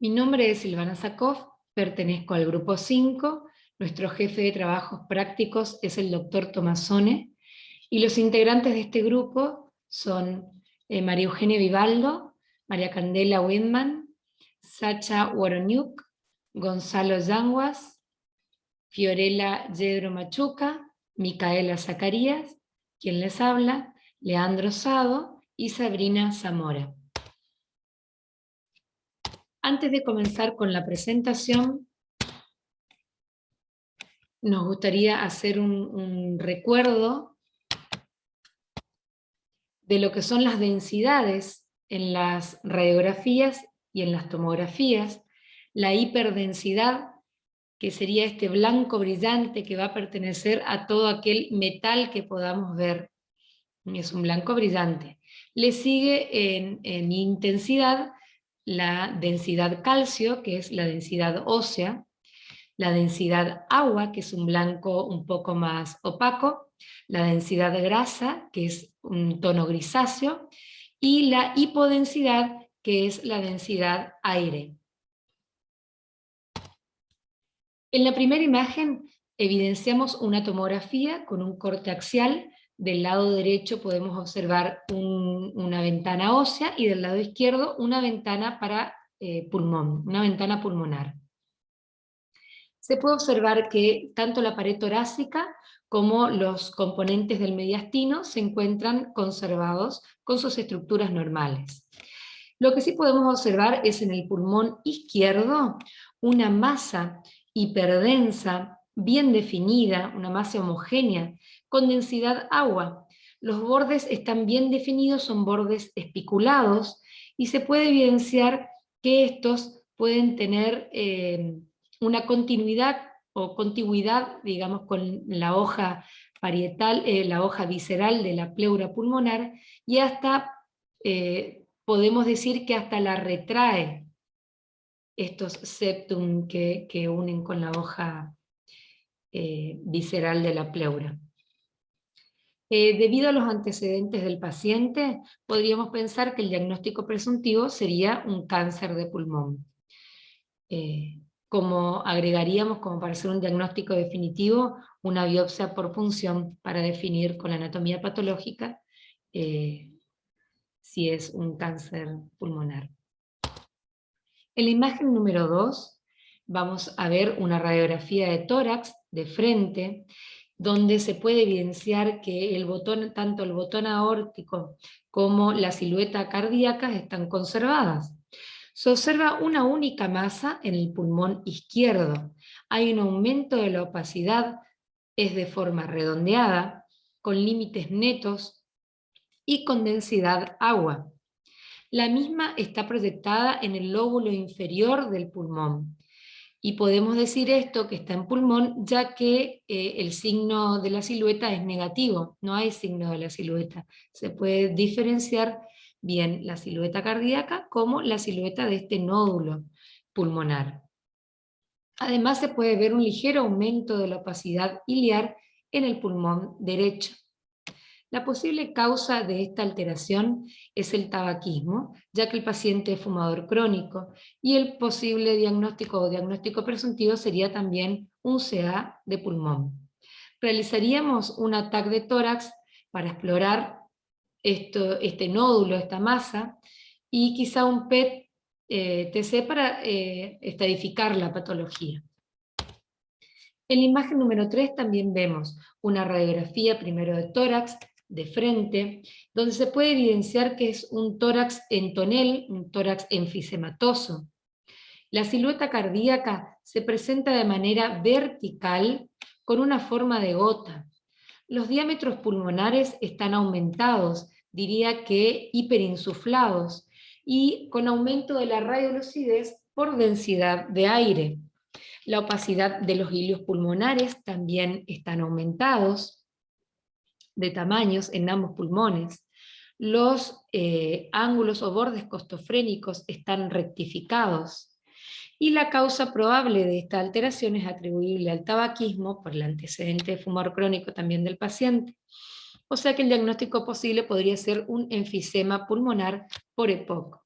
Mi nombre es Silvana Sakov, pertenezco al grupo 5, nuestro jefe de trabajos prácticos es el doctor Tomasone, y los integrantes de este grupo son María Eugenia Vivaldo, María Candela Windman, Sacha Woroniuk, Gonzalo Yanguas, Fiorella Yedro Machuca, Micaela Zacarías, quien les habla, Leandro Sado y Sabrina Zamora. Antes de comenzar con la presentación, nos gustaría hacer un recuerdo de lo que son las densidades en las radiografías y en las tomografías, la hiperdensidad, que sería este blanco brillante que va a pertenecer a todo aquel metal que podamos ver, es un blanco brillante. Le sigue en intensidad la densidad calcio, que es la densidad ósea, la densidad agua, que es un blanco un poco más opaco, la densidad grasa, que es un tono grisáceo, y la hipodensidad, que es la densidad aire. En la primera imagen evidenciamos una tomografía con un corte axial. Del lado derecho podemos observar una ventana ósea y del lado izquierdo una ventana para pulmón, una ventana pulmonar. Se puede observar que tanto la pared torácica como los componentes del mediastino se encuentran conservados con sus estructuras normales. Lo que sí podemos observar es en el pulmón izquierdo una masa hiperdensa, bien definida, una masa homogénea, con densidad agua. Los bordes están bien definidos, son bordes espiculados, y se puede evidenciar que estos pueden tener una continuidad o contigüidad, digamos, con la hoja parietal, la hoja visceral de la pleura pulmonar, y hasta podemos decir que hasta la retrae estos septum que unen con la hoja visceral de la pleura. Debido a los antecedentes del paciente, podríamos pensar que el diagnóstico presuntivo sería un cáncer de pulmón. Como agregaríamos, como para hacer un diagnóstico definitivo, una biopsia por punción para definir con la anatomía patológica si es un cáncer pulmonar. En la imagen número 2 vamos a ver una radiografía de tórax de frente, donde se puede evidenciar que tanto el botón aórtico como la silueta cardíaca están conservadas. Se observa una única masa en el pulmón izquierdo. Hay un aumento de la opacidad, es de forma redondeada, con límites netos y con densidad agua. La misma está proyectada en el lóbulo inferior del pulmón. Y podemos decir esto, que está en pulmón, ya que el signo de la silueta es negativo, no hay signo de la silueta. Se puede diferenciar bien la silueta cardíaca como la silueta de este nódulo pulmonar. Además se puede ver un ligero aumento de la opacidad iliar en el pulmón derecho. La posible causa de esta alteración es el tabaquismo, ya que el paciente es fumador crónico, y el posible diagnóstico o diagnóstico presuntivo sería también un CA de pulmón. Realizaríamos un TAC de tórax para explorar este nódulo, esta masa, y quizá un PET-TC para estadificar la patología. En la imagen número 3 también vemos una radiografía primero de tórax, de frente, donde se puede evidenciar que es un tórax en tonel, un tórax enfisematoso. La silueta cardíaca se presenta de manera vertical con una forma de gota. Los diámetros pulmonares están aumentados, diría que hiperinsuflados, y con aumento de la radiolucidez por densidad de aire. La opacidad de los hilios pulmonares también están aumentados de tamaños en ambos pulmones. Los ángulos o bordes costofrénicos están rectificados. Y la causa probable de esta alteración es atribuible al tabaquismo por el antecedente de fumador crónico también del paciente. O sea que el diagnóstico posible podría ser un enfisema pulmonar por EPOC.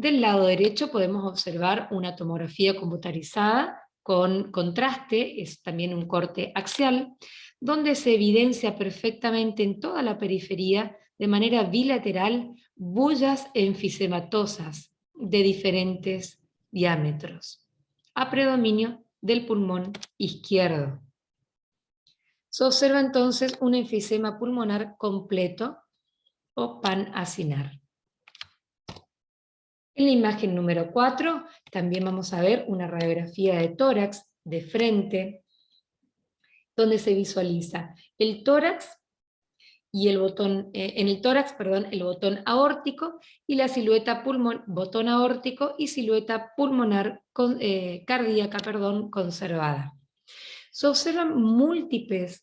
Del lado derecho podemos observar una tomografía computarizada con contraste, es también un corte axial, donde se evidencia perfectamente en toda la periferia, de manera bilateral, bullas enfisematosas de diferentes diámetros, a predominio del pulmón izquierdo. Se observa entonces un enfisema pulmonar completo o pan-acinar. En la imagen número 4 también vamos a ver una radiografía de tórax de frente, donde se visualiza el tórax y el botón, en el tórax, perdón, el botón aórtico y la silueta botón aórtico y silueta pulmonar cardíaca, perdón, conservada. Se observan múltiples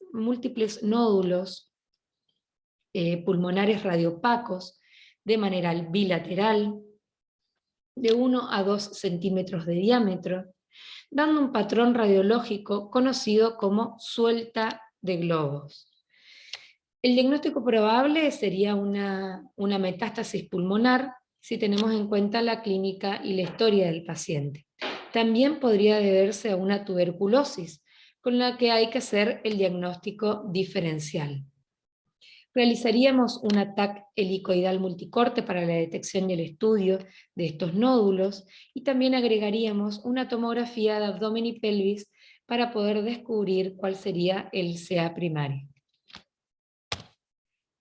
nódulos pulmonares radiopacos de manera bilateral, de 1 a 2 centímetros de diámetro, dando un patrón radiológico conocido como suelta de globos. El diagnóstico probable sería una metástasis pulmonar si tenemos en cuenta la clínica y la historia del paciente. También podría deberse a una tuberculosis, con la que hay que hacer el diagnóstico diferencial. Realizaríamos un TAC helicoidal multicorte para la detección y el estudio de estos nódulos, y también agregaríamos una tomografía de abdomen y pelvis para poder descubrir cuál sería el CA primario.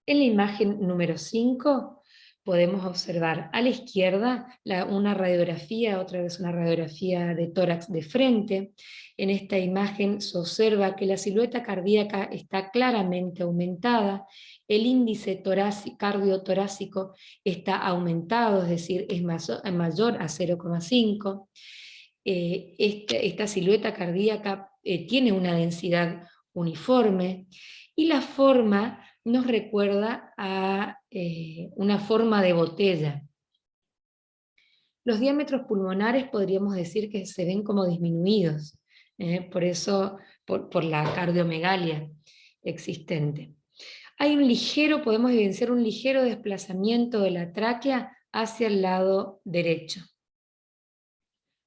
En la imagen número 5 podemos observar a la izquierda una radiografía, otra vez una radiografía de tórax de frente. En esta imagen se observa que la silueta cardíaca está claramente aumentada, el índice cardiotorácico está aumentado, es decir, es mayor a 0,5. Esta silueta cardíaca tiene una densidad uniforme, y la forma nos recuerda a una forma de botella. Los diámetros pulmonares podríamos decir que se ven como disminuidos, por eso, por la cardiomegalia existente. Podemos evidenciar un ligero desplazamiento de la tráquea hacia el lado derecho.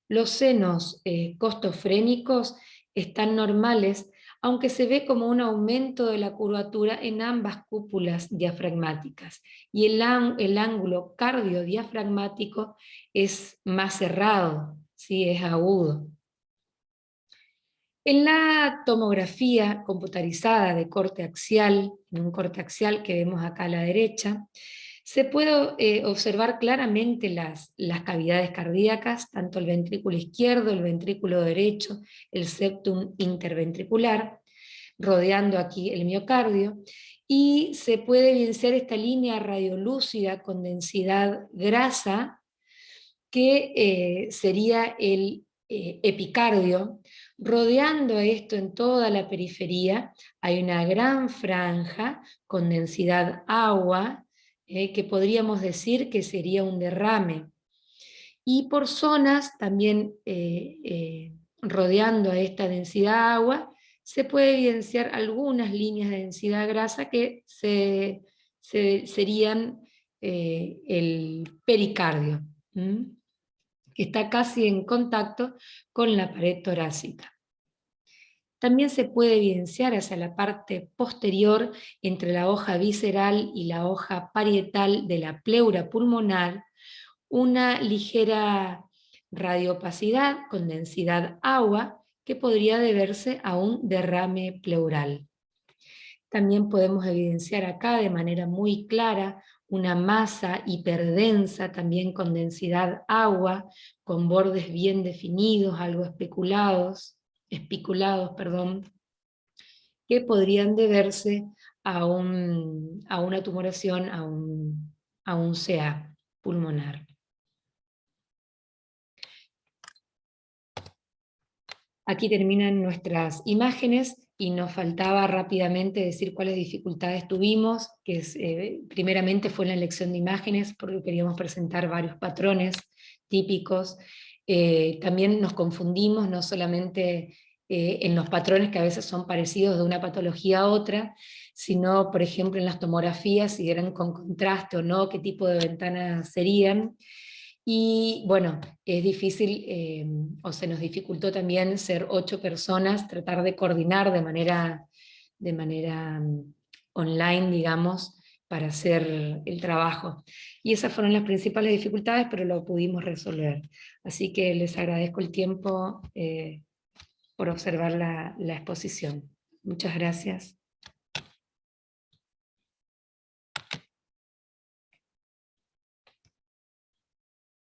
Los senos costofrénicos están normales, aunque se ve como un aumento de la curvatura en ambas cúpulas diafragmáticas, y el ángulo cardiodiafragmático es más cerrado, ¿sí? Es agudo. En la tomografía computarizada de corte axial, en un corte axial que vemos acá a la derecha, se puede observar claramente las cavidades cardíacas, tanto el ventrículo izquierdo, el ventrículo derecho, el septum interventricular, rodeando aquí el miocardio, y se puede evidenciar esta línea radiolúcida con densidad grasa, que sería el epicardio. Rodeando esto en toda la periferia hay una gran franja con densidad agua, que podríamos decir que sería un derrame. Y por zonas también rodeando a esta densidad agua, se puede evidenciar algunas líneas de densidad grasa que serían el pericardio, que está casi en contacto con la pared torácica. También se puede evidenciar hacia la parte posterior, entre la hoja visceral y la hoja parietal de la pleura pulmonar, una ligera radiopacidad con densidad agua que podría deberse a un derrame pleural. También podemos evidenciar acá de manera muy clara una masa hiperdensa, también con densidad agua, con bordes bien definidos, algo espiculados, que podrían deberse a una tumoración, a un CA pulmonar. Aquí terminan nuestras imágenes y nos faltaba rápidamente decir cuáles dificultades tuvimos, que primeramente fue en la elección de imágenes, porque queríamos presentar varios patrones típicos. También nos confundimos, no solamente en los patrones que a veces son parecidos de una patología a otra, sino, por ejemplo, en las tomografías, si eran con contraste o no, qué tipo de ventanas serían. Y bueno, es difícil, o se nos dificultó también ser 8 personas, tratar de coordinar de manera online, digamos, para hacer el trabajo. Y esas fueron las principales dificultades, pero lo pudimos resolver. Así que les agradezco el tiempo por observar la exposición. Muchas gracias.